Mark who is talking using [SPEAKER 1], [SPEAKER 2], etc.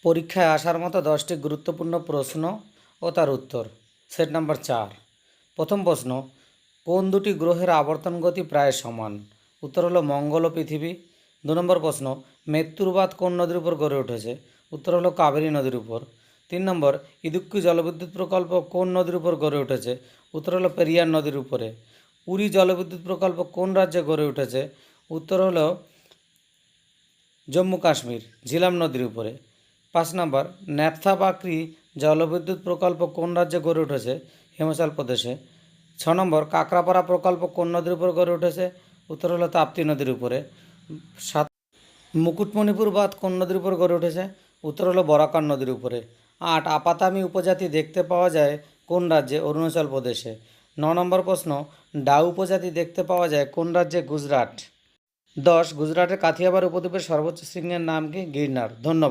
[SPEAKER 1] পরীক্ষায় আসার মতো 10টি গুরুত্বপূর্ণ প্রশ্ন ও তার উত্তর। Set number 4। প্রথম প্রশ্ন, কোন দুটি গ্রহের আবর্তন গতি প্রায় সমান? উত্তর হলো মঙ্গল ও পৃথিবী। 2 নম্বর প্রশ্ন, মেত্তুর বাঁধ কোন নদীর উপর গড়ে উঠেছে? উত্তর হলো কাবেরী নদীর উপর। 3 নম্বর, ইদুক্কি জলবিদ্যুৎ প্রকল্প কোন নদীর উপর গড়ে উঠেছে? উত্তর হলো পেরিয়ার নদীর উপরে। উরি জলবিদ্যুৎ প্রকল্প কোন রাজ্যে গড়ে উঠেছে? উত্তর হলো জম্মু কাশ্মীর, ঝিলাম নদীর উপরে। 5 নম্বর, ন্যাপথা-বাকরি জলবিদ্যুৎ প্রকল্প কোন রাজ্যে গড়ে উঠেছে? হিমাচল প্রদেশে। 6 নম্বর, কাকরাপাড়া প্রকল্প কোন নদীর উপর গড়ে উঠেছে? উত্তর হলো তাপ্তি নদীর উপরে। 7, মুকুটমণিপুর বাঁধ কোন নদীর উপর গড়ে উঠেছে? উত্তর হলো বরাকর নদীর উপরে। 8, আপাতামি উপজাতি দেখতে পাওয়া যায় কোন রাজ্যে? অরুণাচল প্রদেশে। 9 নম্বর প্রশ্ন, ডাউ উপজাতি দেখতে পাওয়া যায় কোন রাজ্যে? গুজরাট। 10, গুজরাটের কাথিয়াবাড় উপদ্বীপের সর্বোচ্চ শৃঙ্গের নাম কি? গিরনার। ধন্যবাদ।